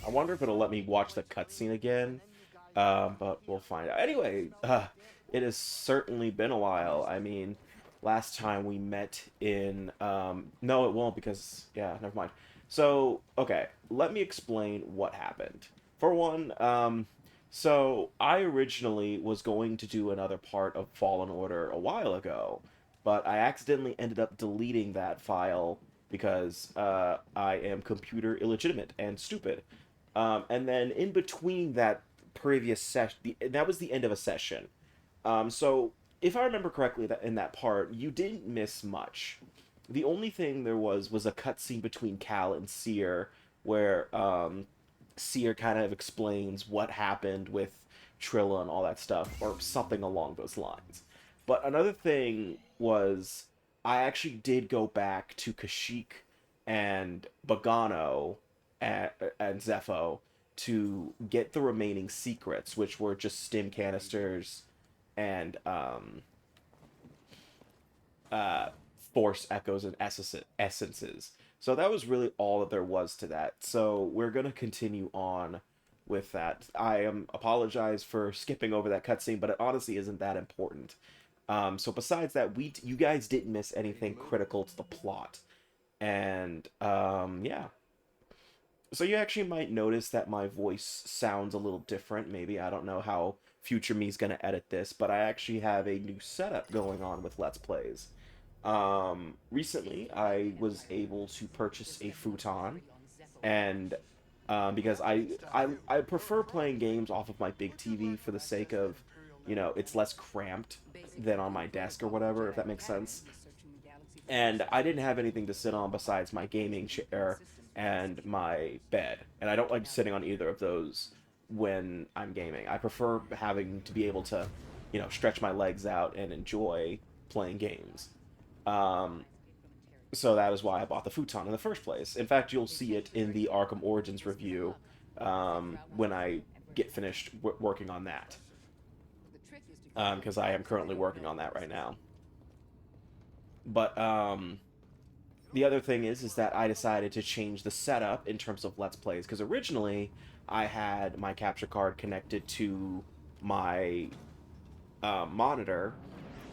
I wonder if it'll let me watch the cutscene again. But we'll find out. Anyway, it has certainly been a while. I mean, last time we met in no, it won't because yeah, never mind. So, okay, let me explain what happened. For one, so I originally was going to do another part of Fallen Order a while ago, but I accidentally ended up deleting that file because I am computer illegitimate and stupid. And then in between that previous session, that was the end of a session. So if I remember correctly, that in that part, you didn't miss much. The only thing there was a cutscene between Cal and Seer, where Seer kind of explains what happened with Trilla and all that stuff, or something along those lines. But another thing was I actually did go back to Kashyyyk and Bogano and Zepho to get the remaining secrets, which were just stim canisters and uh, force echoes and essences. So that was really all that there was to that. So we're gonna continue on with that. I apologize for skipping over that cutscene, but it honestly isn't that important. So besides that, you guys didn't miss anything critical to the plot, and yeah. So you actually might notice that my voice sounds a little different. Maybe I don't know how future me's gonna edit this, but I actually have a new setup going on with Let's Plays. Recently, I was able to purchase a futon, and because I prefer playing games off of my big TV for the sake of, it's less cramped than on my desk or whatever, if that makes sense. And I didn't have anything to sit on besides my gaming chair and my bed, and I don't like sitting on either of those when I'm gaming. I prefer having to be able to, stretch my legs out and enjoy playing games. Um, so that is why I bought the futon in the first place. In fact, you'll see it in the Arkham Origins review when I get finished working on that, because I am currently working on that right now. But the other thing is that I decided to change the setup in terms of Let's Plays because originally I had my capture card connected to my monitor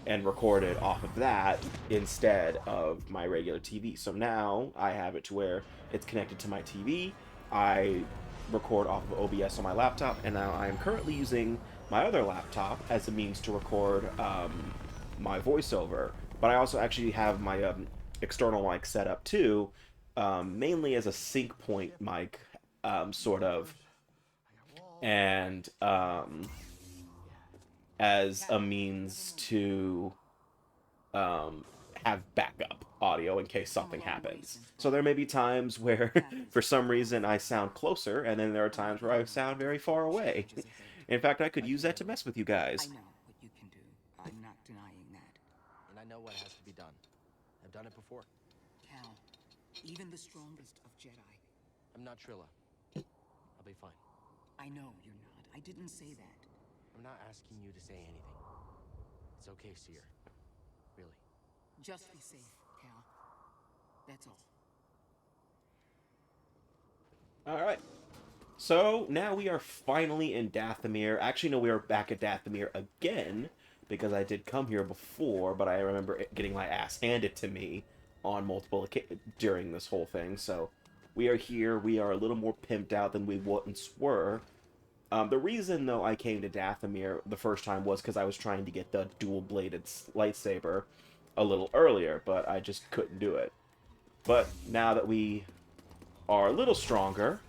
and recorded off of that instead of my regular TV. So now I have it to where it's connected to my TV. I record off of OBS on my laptop, and now I am currently using my other laptop as a means to record my voiceover. But I also actually have my external mic set up too, mainly as a sync point mic, sort of, and as a means to um, have backup audio in case something happens. So there may be times where, for some reason, I sound closer, and then there are times where I sound very far away. In fact, I could use that to mess with you I guys. know what you can do. I'm not denying that. And I know what has to be done. I've done it before. Cal, even the strongest of Jedi. I'm not Trilla. I'll be fine. I know you're not. I didn't say that. I'm not asking you to say anything. It's okay, Seer. Really. Just be safe, Cal. That's all. All right. So now we are finally in Dathomir. Actually, no, we are back at Dathomir again because I did come here before, but I remember getting my ass handed to me on multiple during this whole thing. So we are here. We are a little more pimped out than we once were. The reason, though, I came to Dathomir the first time was because I was trying to get the dual-bladed lightsaber a little earlier, but I just couldn't do it. But now that we are a little stronger,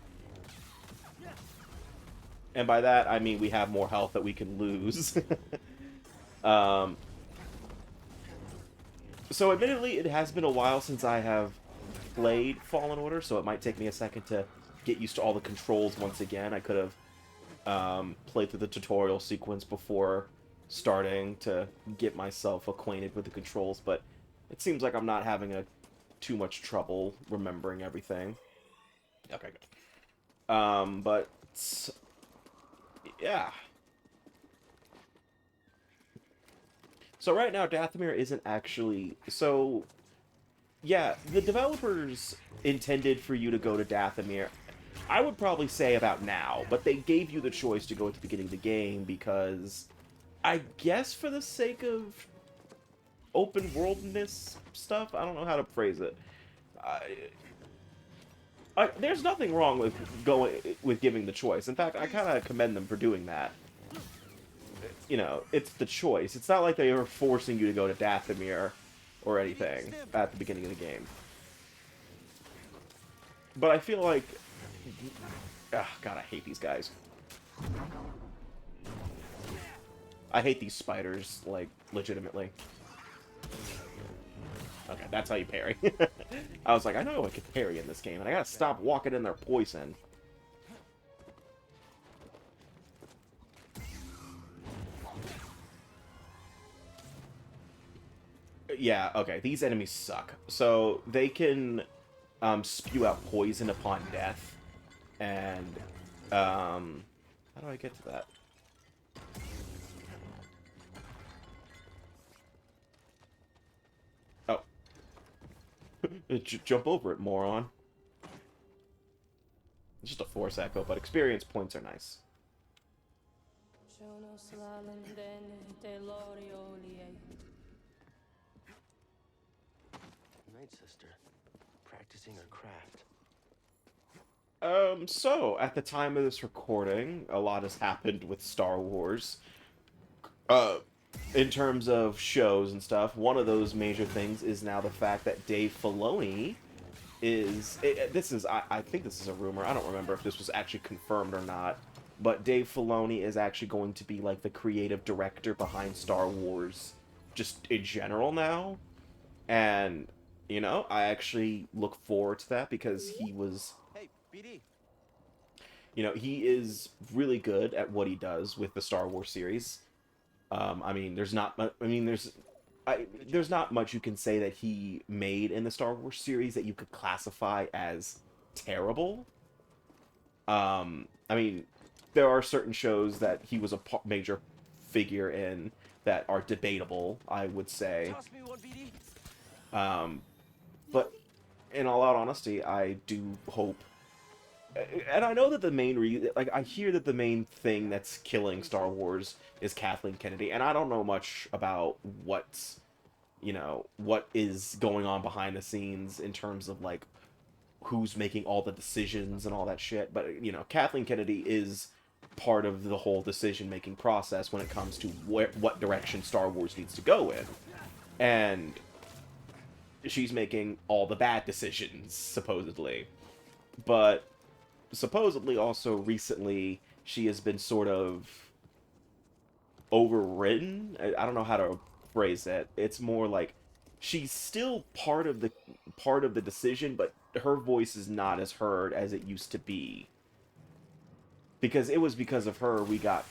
and by that I mean we have more health that we can lose. um, so admittedly, it has been a while since I have played Fallen Order, so it might take me a second to get used to all the controls once again. I could have played through the tutorial sequence before starting to get myself acquainted with the controls, but it seems like I'm not having too much trouble remembering everything. Okay, good. But yeah. So right now, Dathomir isn't actually so. Yeah, the developers intended for you to go to Dathomir I would probably say about now, but they gave you the choice to go at the beginning of the game because, I guess for the sake of open worldness stuff, I don't know how to phrase it. There's nothing wrong with giving the choice. In fact, I kind of commend them for doing that. You know, it's the choice. It's not like they were forcing you to go to Dathomir or anything at the beginning of the game. But I feel like... God, I hate these guys. I hate these spiders, like, legitimately. Okay, that's how you parry. I was like, I know I could parry in this game, and I gotta stop walking in their poison. Yeah, okay, these enemies suck. So, they can spew out poison upon death, and, how do I get to that? Oh. Jump over it, moron. It's just a force echo, but experience points are nice. Night sister, practicing her craft. So, at the time of this recording, a lot has happened with Star Wars. In terms of shows and stuff, one of those major things is now the fact that Dave Filoni is... I think this is a rumor. I don't remember if this was actually confirmed or not. But Dave Filoni is actually going to be, like, the creative director behind Star Wars, just in general now. And, you know, I actually look forward to that because he was... Hey, BD. You know, he is really good at what he does with the Star Wars series. I mean, there's not much you can say that he made in the Star Wars series that you could classify as terrible. I mean, there are certain shows that he was a major figure in that are debatable, I would say. Toss me one, BD. But in all out honesty, I do hope... And I know that the main reason... Like, I hear that the main thing that's killing Star Wars is Kathleen Kennedy, and I don't know much about what's... You know, what is going on behind the scenes in terms of, like, who's making all the decisions and all that shit. But, you know, Kathleen Kennedy is part of the whole decision-making process when it comes to what direction Star Wars needs to go in. And she's making all the bad decisions, supposedly. But... supposedly also recently she has been sort of overridden. I don't know how to phrase it. It's more like she's still part of the decision, but her voice is not as heard as it used to be. Because it was because of her we got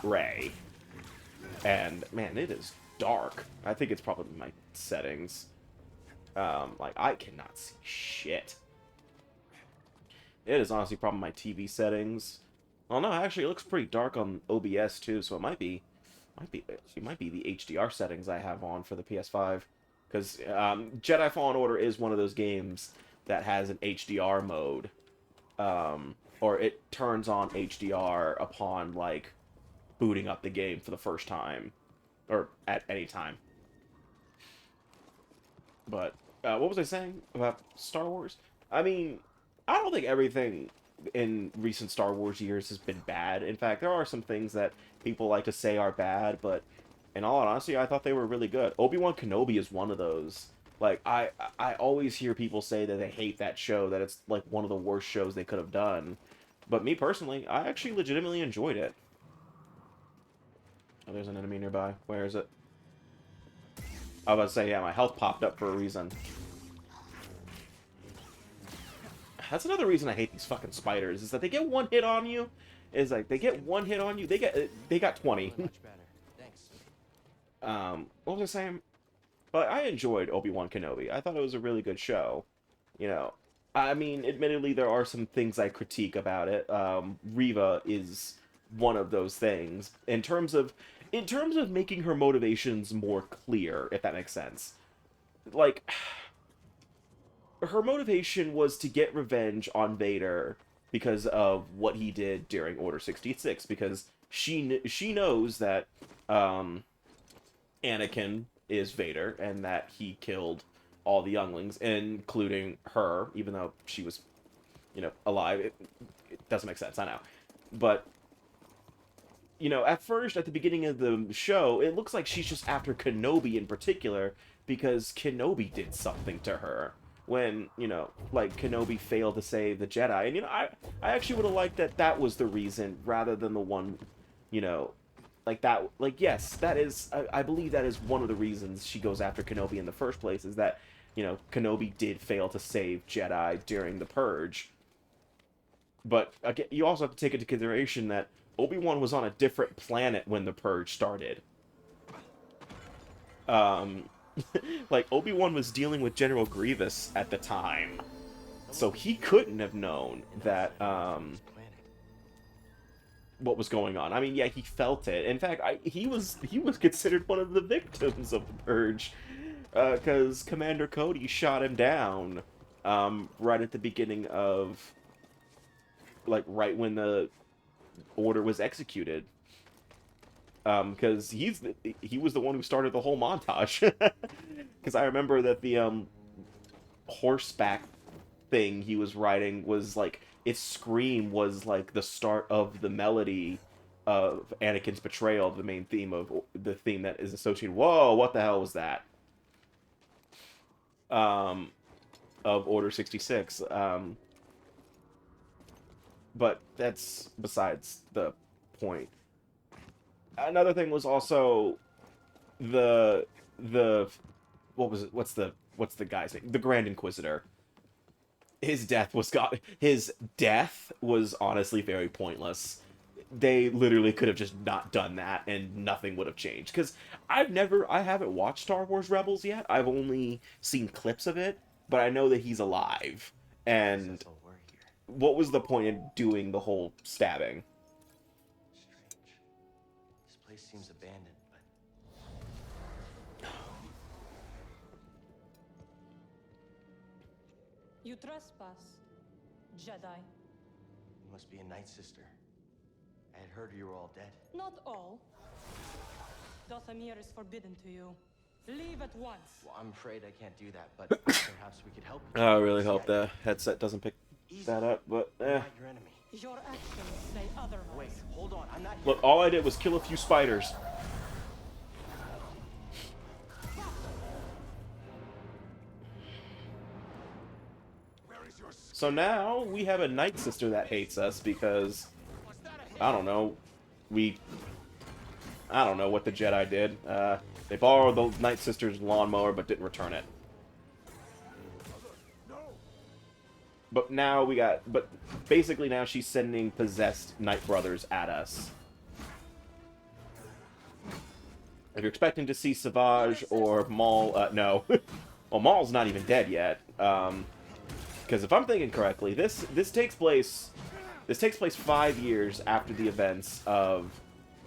Rey. And man, it is dark. I think it's probably my settings. Like I cannot see shit. It is honestly probably my TV settings. Oh no, actually it looks pretty dark on OBS too, so it might be the HDR settings I have on for the PS5. Because Jedi Fallen Order is one of those games that has an HDR mode. Or it turns on HDR upon, like, booting up the game for the first time. Or at any time. But, what was I saying about Star Wars? I mean... I don't think everything in recent Star Wars years has been bad. In fact, there are some things that people like to say are bad, but in all honesty, I thought they were really good. Obi-Wan Kenobi is one of those. Like, I always hear people say that they hate that show, that it's, like, one of the worst shows they could have done. But me, personally, I actually legitimately enjoyed it. Oh, there's an enemy nearby. Where is it? I was about to say, yeah, my health popped up for a reason. That's another reason I hate these fucking spiders, is that they get one hit on you. It's like, they get one hit on you, they got 20. Much better. Thanks. What was I saying? But I enjoyed Obi-Wan Kenobi. I thought it was a really good show. You know, I mean, admittedly, there are some things I critique about it. Reva is one of those things. In terms of making her motivations more clear, if that makes sense. Like... her motivation was to get revenge on Vader because of what he did during Order 66, because she knows that Anakin is Vader and that he killed all the younglings, including her, even though she was, alive. It doesn't make sense, I know. But, at first, at the beginning of the show, it looks like she's just after Kenobi in particular, because Kenobi did something to her. When, like, Kenobi failed to save the Jedi. And, I actually would have liked that was the reason, rather than the one, like that, like, yes, that is, I believe that is one of the reasons she goes after Kenobi in the first place, is that, Kenobi did fail to save Jedi during the Purge. But, again, you also have to take into consideration that Obi-Wan was on a different planet when the Purge started. Like, Obi-Wan was dealing with General Grievous at the time. So he couldn't have known that, what was going on. I mean, yeah, he felt it. In fact, he was considered one of the victims of the Purge, because Commander Cody shot him down, right at the beginning of, like, right when the order was executed. Because he was the one who started the whole montage. Because I remember that the horseback thing he was riding was like, its scream was like the start of the melody of Anakin's betrayal, the main theme of the theme that is associated. Whoa, what the hell was that? Of Order 66. But that's besides the point. Another thing was also the what was it? What's the guy's name? The Grand Inquisitor. His death was honestly very pointless. They literally could have just not done that and nothing would have changed. Because I haven't watched Star Wars Rebels yet. I've only seen clips of it, but I know that he's alive. And what was the point in doing the whole stabbing? Strange. This place seems abandoned, but You trespass, Jedi. you must be a Night Sister. I had heard you were all dead. Not all. Dathomir is forbidden to you. Leave at once. Well, I'm afraid I can't do that, but perhaps we could help you. I really hope the headset doesn't pick that up, but I'm not your enemy. Your actions say otherwise. Wait, hold on. I'm not here. Look, all I did was kill a few spiders. So now we have a Night Sister that hates us because, I don't know what the Jedi did. They borrowed the Night Sister's lawnmower but didn't return it. But now basically now she's sending possessed Night Brothers at us. If you're expecting to see Savage or Maul, no. Well, Maul's not even dead yet. Because if I'm thinking correctly, this takes place 5 years after the events of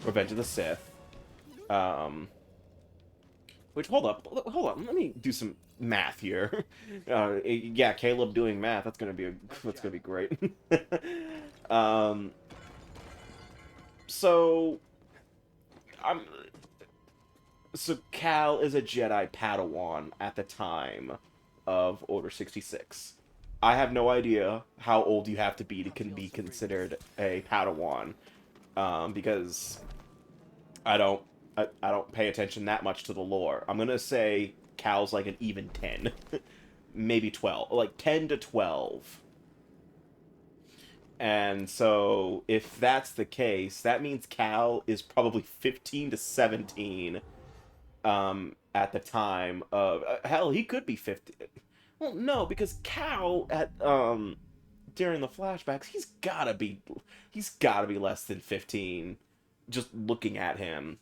Revenge of the Sith. Which, hold up, let me do some math here. Yeah, Caleb doing math, that's gonna be great. So Cal is a Jedi Padawan at the time of Order 66. I have no idea how old you have to be be considered a Padawan, because I don't pay attention that much to the lore. I'm gonna say Cal's like an even 10, maybe 12, like 10 to 12. And so if that's the case, that means Cal is probably 15 to 17 at the time of hell, he could be 50. Well, no, because Cal during the flashbacks, he's gotta be less than 15, just looking at him.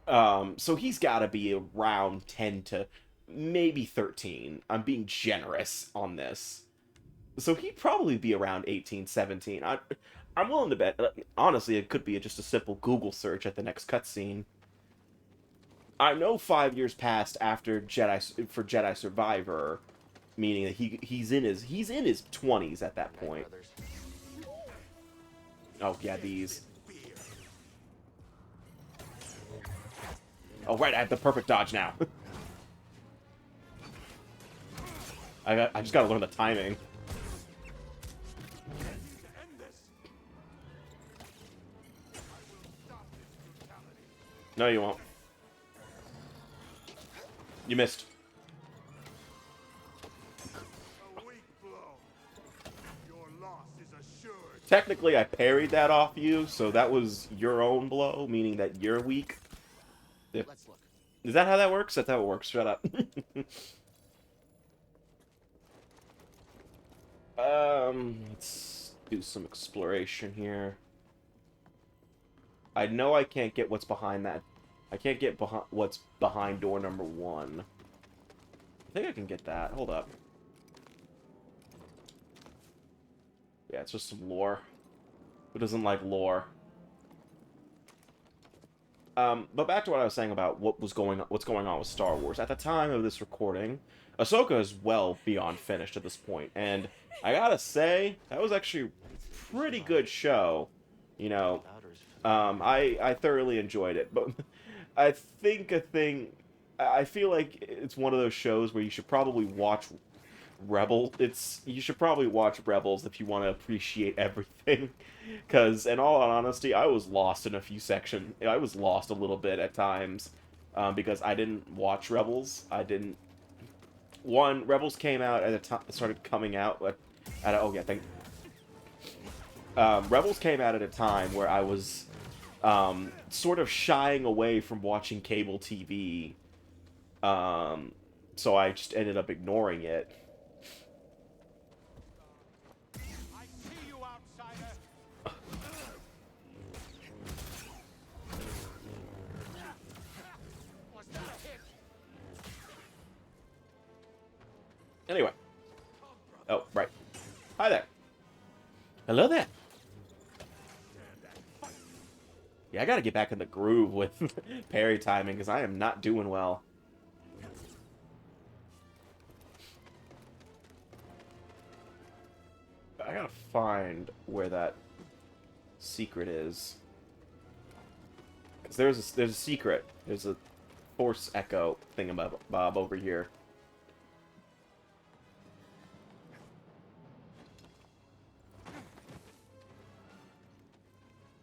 So he's gotta be around 10 to maybe 13. I'm being generous on this. So he'd probably be around 18, 17. I'm willing to bet, honestly, it could be just a simple Google search at the next cutscene. I know 5 years passed after Jedi Survivor, meaning that he's in his 20s at that Right, point. brothers? Oh yeah, these. Oh right, I have the perfect dodge now. I just gotta learn the timing. No, you won't. You missed. Technically, I parried that off you, so that was your own blow, meaning that you're weak. Let's look. Is that how that works? That's how it works. Shut up. Let's do some exploration here. I know I can't get what's behind that. I can't get what's behind door number 1. I think I can get that. Hold up. Yeah, it's just some lore. Who doesn't like lore? But back to what I was saying about what's going on with Star Wars. At the time of this recording, Ahsoka is well beyond finished at this point, and I gotta say that was actually a pretty good show. You know, I thoroughly enjoyed it, but I think I feel like it's one of those shows where you should probably watch you should probably watch Rebels if you want to appreciate everything. Because, in all honesty, I was lost in a few sections. I was lost a little bit at times because I didn't watch Rebels. I didn't. One, Rebels came out at a time, started coming out oh yeah, Rebels came out at a time where I was sort of shying away from watching cable TV. So I just ended up ignoring it. Anyway. Oh, right. Hi there. Hello there. Yeah, I gotta get back in the groove with parry timing, because I am not doing well. I gotta find where that secret is. Because there's a secret. There's a Force Echo thingamabob over here.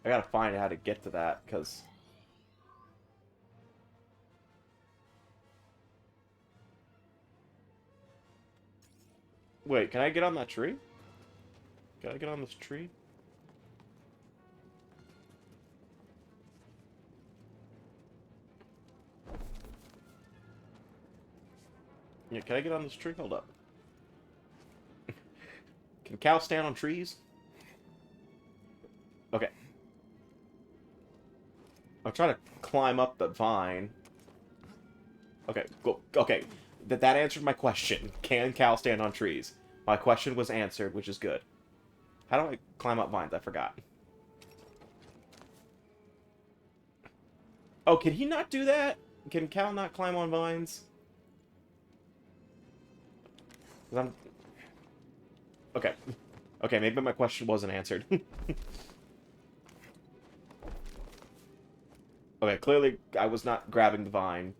I gotta find how to get to that, because... Wait, can I get on that tree? Can I get on this tree? Yeah, can I get on this tree? Hold up. Can cows stand on trees? Okay. I'll try to climb up the vine. Okay, go. Okay, that answered my question. Can cows stand on trees? My question was answered, which is good. How do I climb up vines? I forgot. Oh, can he not do that? Can cow not climb on vines? 'Cause I'm... Okay. Okay, maybe my question wasn't answered. Okay, clearly I was not grabbing the vine.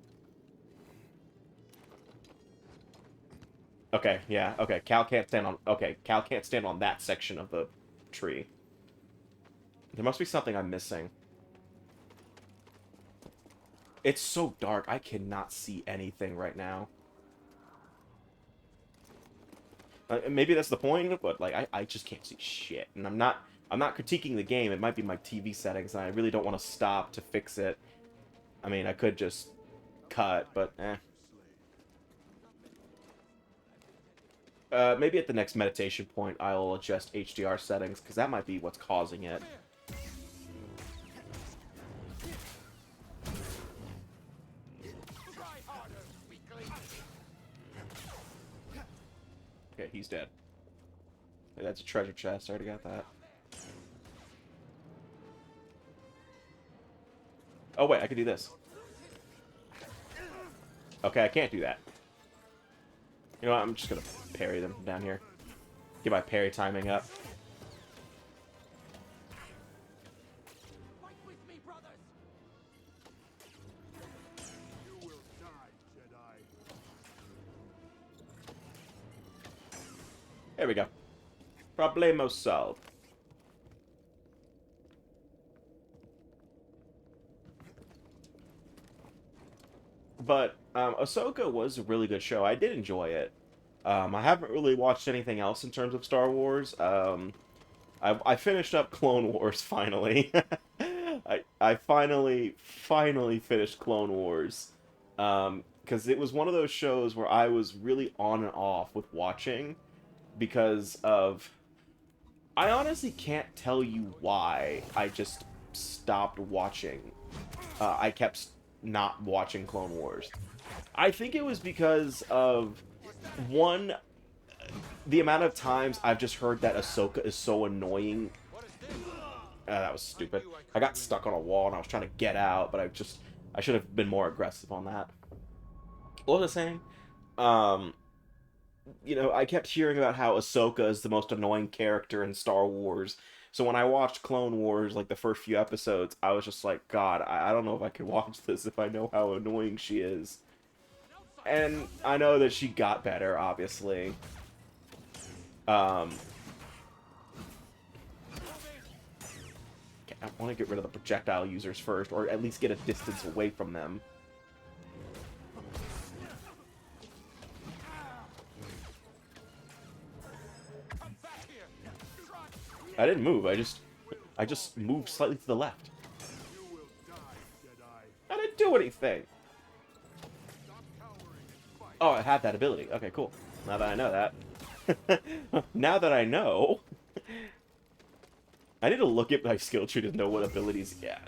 Okay, yeah, okay. Cal can't stand on... Okay, Cal can't stand on that section of the tree. There must be something I'm missing. It's so dark, I cannot see anything right now. Maybe that's the point, but, like, I just can't see shit. And I'm not critiquing the game. It might be my TV settings, and I really don't want to stop to fix it. I mean, I could just cut, but eh. Maybe at the next meditation point, I'll adjust HDR settings, because that might be what's causing it. Okay, he's dead. Hey, that's a treasure chest. I already got that. Oh, wait, I can do this. Okay, I can't do that. You know what? I'm just gonna parry them down here. Get my parry timing up. Fight with me, brothers! You will die, Jedi. There we go. Problemo solved. But Ahsoka was a really good show. I did enjoy it. I haven't really watched anything else in terms of Star Wars. I finished up Clone Wars finally. I finally finished Clone Wars. Because it was one of those shows where I was really on and off with watching because of... I honestly can't tell you why I just stopped watching. I kept not watching Clone Wars. I think it was because of, one, the amount of times I've just heard that Ahsoka is so annoying. That was stupid. I got stuck on a wall and I was trying to get out, but I should have been more aggressive on that. What was I saying? You know, I kept hearing about how Ahsoka is the most annoying character in Star Wars. So when I watched Clone Wars, like the first few episodes, I was just like, God, I don't know if I could watch this if I know how annoying she is. And I know that she got better, obviously. I want to get rid of the projectile users first, or at least get a distance away from them. I didn't move. I just moved slightly to the left. You will die, Jedi. I didn't do anything. Stop cowering and fight. Oh, I had that ability. Okay, cool. Now that I know that. Now that I know. I need to look at my skill tree to know what abilities... Yeah,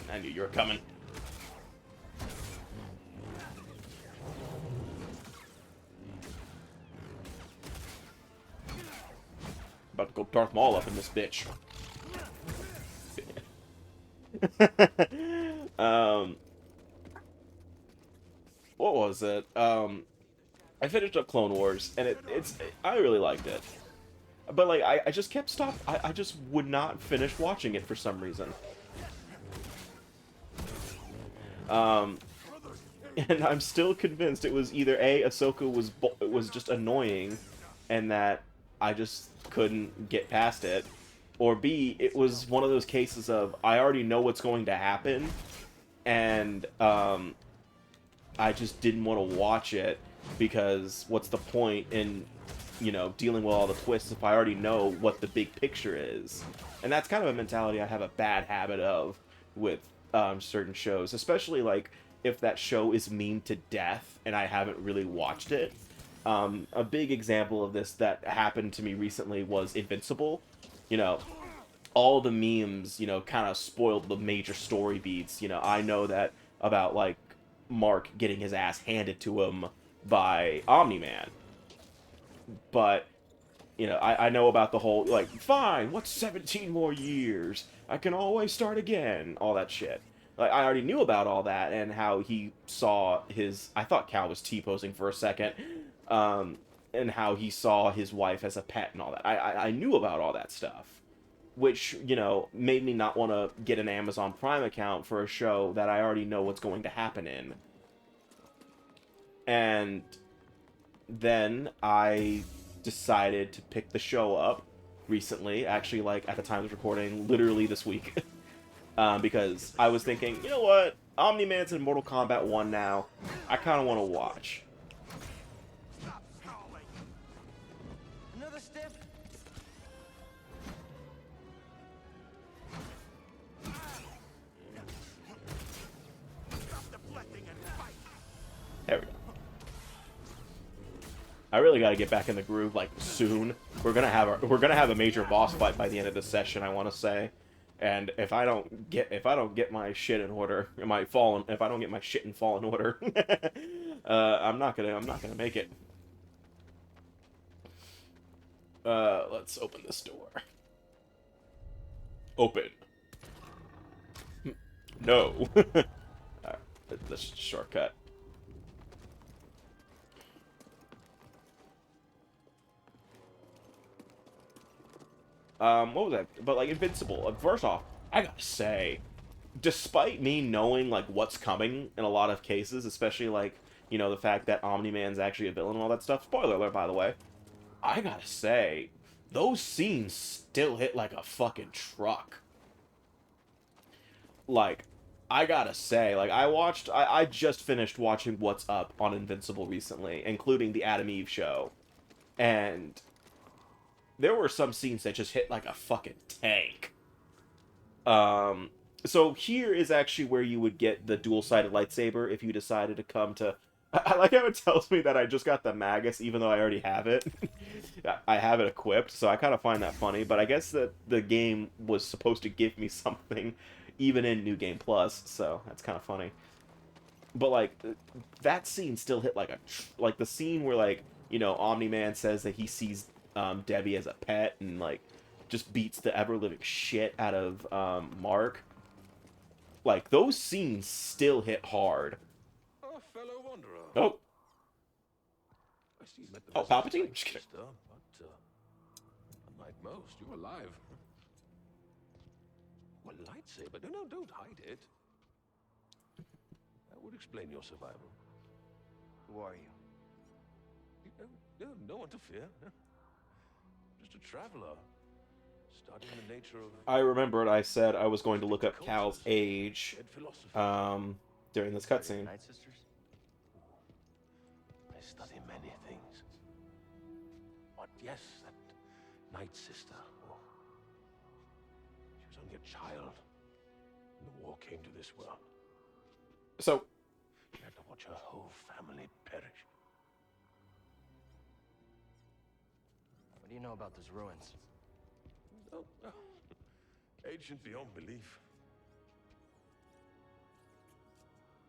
I knew you were coming. About to go Darth Maul up in this bitch. What was it? I finished up Clone Wars, and I really liked it. But, like, I just kept I just would not finish watching it for some reason. And I'm still convinced it was either A, Ahsoka was just annoying, and that I just couldn't get past it, or B, it was one of those cases of I already know what's going to happen, and I just didn't want to watch it because what's the point in, you know, dealing with all the twists if I already know what the big picture is? And that's kind of a mentality I have a bad habit of with certain shows, especially like if that show is memed to death and I haven't really watched it. A big example of this that happened to me recently was Invincible. You know, all the memes, you know, kind of spoiled the major story beats. You know, I know that about, like, Mark getting his ass handed to him by Omni-Man. But, you know, I know about the whole, like, fine, what's 17 more years? I can always start again. All that shit. Like, I already knew about all that and how he saw his... I thought Cal was T-posing for a second. And how he saw his wife as a pet and all that. I knew about all that stuff. Which, you know, made me not want to get an Amazon Prime account for a show that I already know what's going to happen in. And then I decided to pick the show up recently. Actually, like, at the time of recording, literally this week. Because I was thinking, you know what? Omni-Man's in Mortal Kombat 1 now. I kind of want to watch. Stop stalling! Another step? Stop deflecting and fight. There we go. I really got to get back in the groove, like, soon. We're gonna have a major boss fight by the end of this session, I want to say. And if I don't get my shit in order, if I don't get my shit in fallen order, I'm not gonna make it. Let's open this door. Open. No. Alright, that's just a shortcut. What was that? But like Invincible. First off, I gotta say, despite me knowing like what's coming in a lot of cases, especially like the fact that Omni-Man's actually a villain and all that stuff. Spoiler alert, by the way. I gotta say, those scenes still hit like a fucking truck. Like, I gotta say, like, I just finished watching What's Up on Invincible recently, including the Adam Eve show. And there were some scenes that just hit like a fucking tank. So here is actually where you would get the dual-sided lightsaber if you decided to come to... I like how it tells me that I just got the Magus, even though I already have it. I have it equipped, so I kind of find that funny, but I guess that the game was supposed to give me something, even in New Game Plus, so that's kind of funny. But, like, that scene still hit like like, the scene where, like, Omni-Man says that he sees Debbie as a pet, and, like, just beats the ever-living shit out of Mark. Like, those scenes still hit hard. Oh, fellow wanderer. Oh, I see you met the Oh, visitor's Palpatine? night Just kidding. sister, but unlike most, you're alive. Well, lightsaber. No, don't hide it. That would explain your survival. Who are you? No one to fear. Just a traveler, studying the nature of I remembered I said I was going to look up Cal's age dead philosophy. during this cutscene. Night Sisters? I study many things. But yes, that night sister. Oh, she was only a child when the war came to this world. So, She had to watch her whole family perish. What do you know about those ruins? Oh, ancient beyond belief.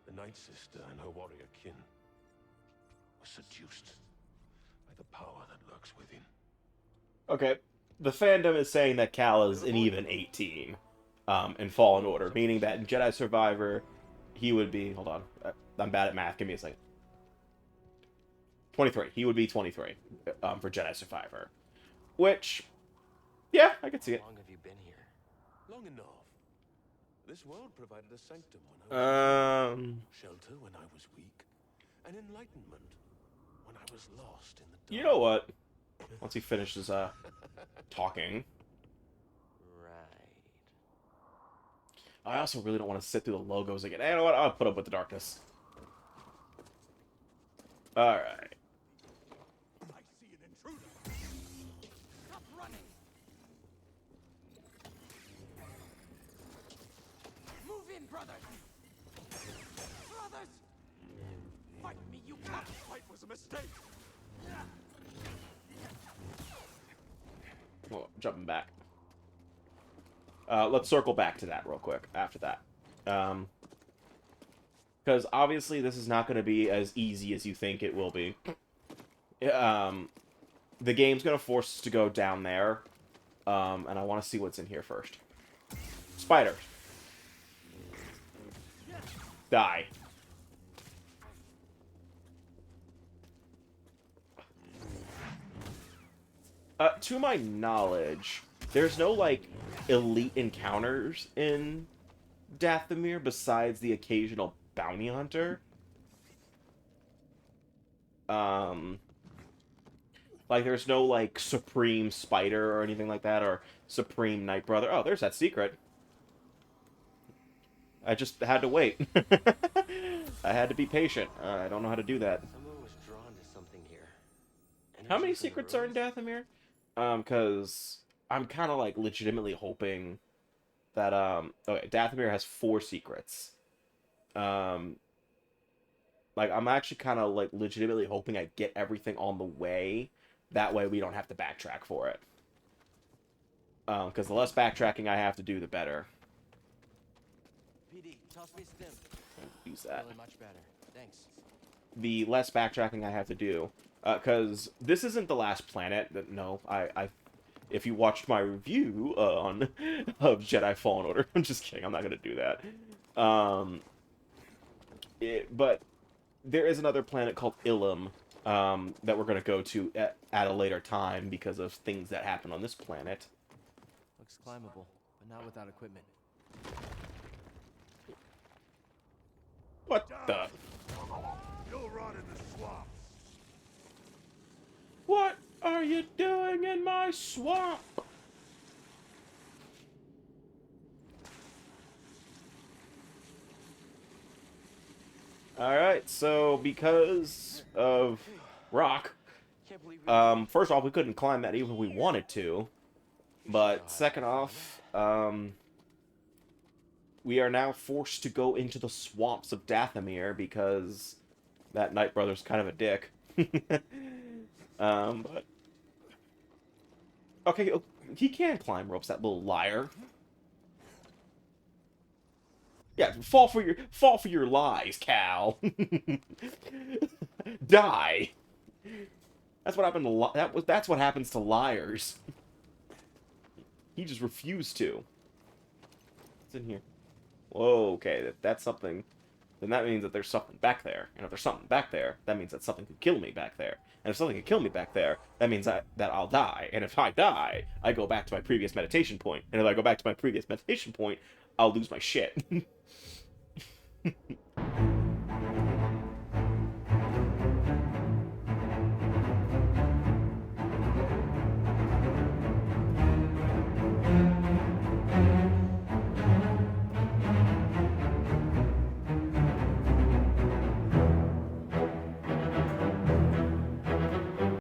The Night Sister and her warrior kin were seduced by the power that lurks within. okay, the fandom is saying that Cal is an even 18 in Fallen Order, meaning that in Jedi Survivor, he would be... Hold on. I'm bad at math. Give me a second. 23. He would be 23 for Jedi Survivor. Which, yeah, I could see it. How long have you been here? Long enough. This world provided a sanctum when I was shelter when I was weak, and enlightenment when I was lost in the dark. You know what? Once he finishes talking, Right. I also really don't want to sit through the logos again. You know what? I'll put up with the darkness. All right. I see an intruder. Stop running! Move in, brothers! Brothers! Fight me, you cunt! Fight was a mistake. Well, jumping back. Let's circle back to that real quick after that. Because obviously this is not going to be as easy as you think it will be. The game's going to force us to go down there. And I want to see what's in here first. Spider. Die. To my knowledge, there's no, like, elite encounters in Dathomir besides the occasional bounty hunter. Like, there's no, like, Supreme Spider or anything like that, or Supreme Night Brother. Oh, there's that secret. I just had to wait. I had to be patient. I don't know how to do that. Someone was drawn to something here. How Energy many from the secrets are in ruins? Dathomir? Because I'm kind of, like, legitimately hoping that, okay, Dathomir has 4 secrets. Like, I'm actually kind of, like, legitimately hoping I get everything on the way. That way we don't have to backtrack for it. Because the less backtracking I have to do, the better. PD, toss me stim. Use that. Feeling much better. Thanks. The less backtracking I have to do. Because this isn't the last planet. No, if you watched my review of Jedi Fallen Order, I'm just kidding. I'm not going to do that. But there is another planet called Ilum that we're going to go to at a later time because of things that happen on this planet. Looks climbable, but not without equipment. What the? You'll rot in the swamps. What are you doing in my swamp? Alright, so because of rock, Can't believe we first off, we couldn't climb that even if we wanted to. But second off, we are now forced to go into the swamps of Dathomir because that Knight Brother's kind of a dick. But okay, he can climb ropes, that little liar. Yeah, fall for your lies, Cal. Die. That's what happened to that's what happens to liars. He just refused to. What's in here? Whoa, okay, that's something. Then that means that there's something back there. And if there's something back there, that means that something could kill me back there. And if something could kill me back there, that means that I'll die. And if I die, I go back to my previous meditation point. And if I go back to my previous meditation point, I'll lose my shit.